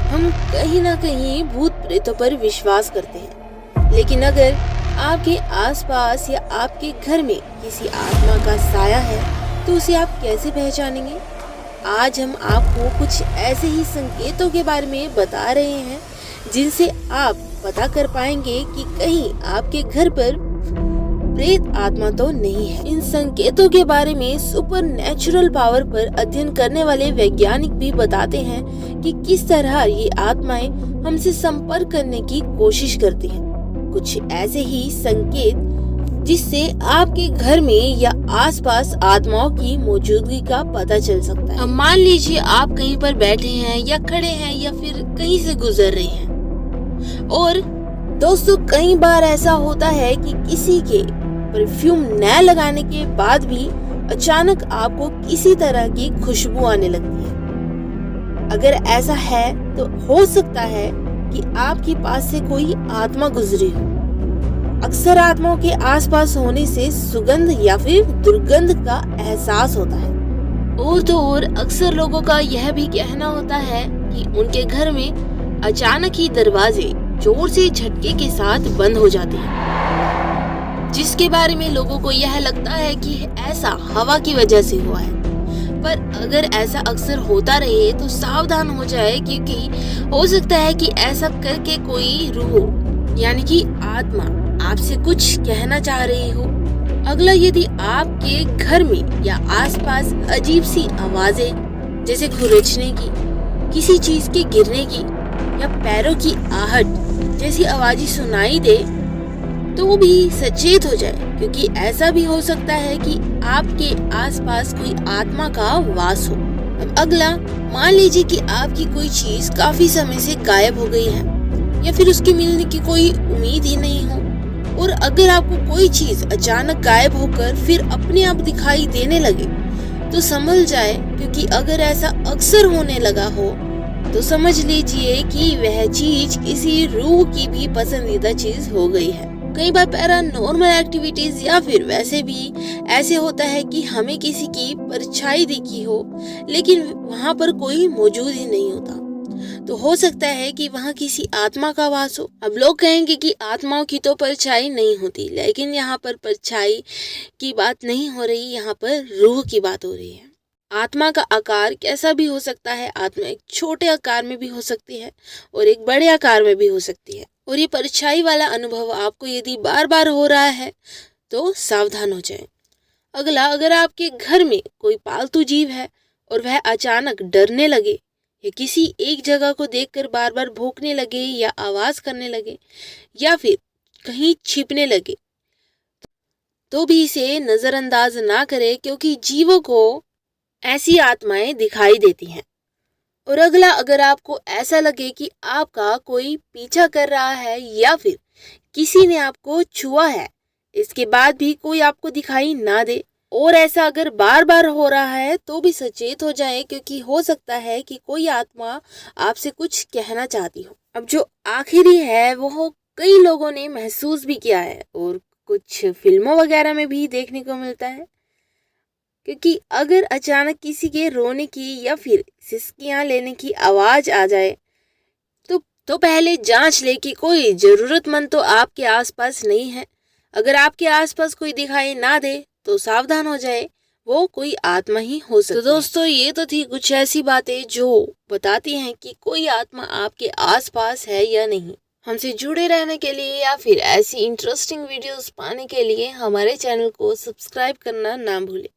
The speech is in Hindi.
हम कहीं ना कहीं भूत प्रेतों पर विश्वास करते हैं, लेकिन अगर आपके आसपास या आपके घर में किसी आत्मा का साया है तो उसे आप कैसे पहचानेंगे? आज हम आपको कुछ ऐसे ही संकेतों के बारे में बता रहे हैं जिनसे आप पता कर पाएंगे कि कहीं आपके घर पर प्रेत आत्मा तो नहीं है। इन संकेतों के बारे में सुपर नेचुरल पावर पर अध्ययन करने वाले वैज्ञानिक भी बताते हैं कि किस तरह ये आत्माएं हमसे संपर्क करने की कोशिश करती हैं। कुछ ऐसे ही संकेत जिससे आपके घर में या आसपास आत्माओं की मौजूदगी का पता चल सकता है। अब मान लीजिए आप कहीं पर बैठे हैं या खड़े हैं या फिर कहीं से गुजर रहे हैं, और दोस्तों कई बार ऐसा होता है कि किसी के परफ्यूम न लगाने के बाद भी अचानक आपको किसी तरह की खुशबू आने लगती है। अगर ऐसा है तो हो सकता है कि आपके पास से कोई आत्मा गुजरी हो। अक्सर आत्माओं के आसपास होने से सुगंध या फिर दुर्गंध का एहसास होता है। और तो और अक्सर लोगों का यह भी कहना होता है कि उनके घर में अचानक ही दरवाजे जोर से झटके के साथ बंद हो जाते हैं, जिसके बारे में लोगों को यह लगता है कि ऐसा हवा की वजह से हुआ है। पर अगर ऐसा अक्सर होता रहे तो सावधान हो जाए, क्योंकि हो सकता है कि ऐसा करके कोई रूह यानी कि आत्मा आपसे कुछ कहना चाह रही हो। अगला, यदि आपके घर में या आसपास अजीब सी आवाजें जैसे खुरचने की, किसी चीज के गिरने की या पैरों की आहट जैसी आवाजें सुनाई दे तो भी सचेत हो जाए, क्योंकि ऐसा भी हो सकता है कि आपके आसपास कोई आत्मा का वास हो। अब अगला, मान लीजिए कि आपकी कोई चीज काफी समय से गायब हो गई है या फिर उसके मिलने की कोई उम्मीद ही नहीं हो, और अगर आपको कोई चीज अचानक गायब होकर फिर अपने आप दिखाई देने लगे तो संभल जाए, क्योंकि अगर ऐसा अक्सर होने लगा हो तो समझ लीजिए कि वह चीज किसी रूह की भी पसंदीदा चीज हो गई है। कई बार पैरानॉर्मल एक्टिविटीज या फिर वैसे भी ऐसे होता है कि हमें किसी की परछाई दिखी हो लेकिन वहाँ पर कोई मौजूद ही नहीं होता, तो हो सकता है कि वहाँ किसी आत्मा का वास हो। अब लोग कहेंगे कि आत्माओं की तो परछाई नहीं होती, लेकिन यहाँ पर परछाई की बात नहीं हो रही, यहाँ पर रूह की बात हो रही है। आत्मा का आकार कैसा भी हो सकता है। आत्मा एक छोटे आकार में भी हो सकती है और एक बड़े आकार में भी हो सकती है, और ये परछाई वाला अनुभव आपको यदि बार बार हो रहा है तो सावधान हो जाएं। अगला, अगर आपके घर में कोई पालतू जीव है और वह अचानक डरने लगे या किसी एक जगह को देखकर बार बार भौंकने लगे या आवाज करने लगे या फिर कहीं छिपने लगे, तो भी इसे नजरअंदाज ना करें, क्योंकि जीवों को ऐसी आत्माएं दिखाई देती हैं। और अगला, अगर आपको ऐसा लगे कि आपका कोई पीछा कर रहा है या फिर किसी ने आपको छुआ है, इसके बाद भी कोई आपको दिखाई ना दे, और ऐसा अगर बार बार हो रहा है तो भी सचेत हो जाए, क्योंकि हो सकता है कि कोई आत्मा आपसे कुछ कहना चाहती हो। अब जो आखिरी है वो कई लोगों ने महसूस भी किया है और कुछ फिल्मों वगैरह में भी देखने को मिलता है, क्योंकि अगर अचानक किसी के रोने की या फिर सिसकियां लेने की आवाज आ जाए तो पहले जांच ले कि कोई जरूरतमंद तो आपके आसपास नहीं है। अगर आपके आसपास कोई दिखाई ना दे तो सावधान हो जाए, वो कोई आत्मा ही हो सकती है। तो दोस्तों, ये तो थी कुछ ऐसी बातें जो बताती हैं कि कोई आत्मा आपके आसपास है या नहीं। हमसे जुड़े रहने के लिए या फिर ऐसी इंटरेस्टिंग वीडियोस पाने के लिए हमारे चैनल को सब्सक्राइब करना ना भूलें।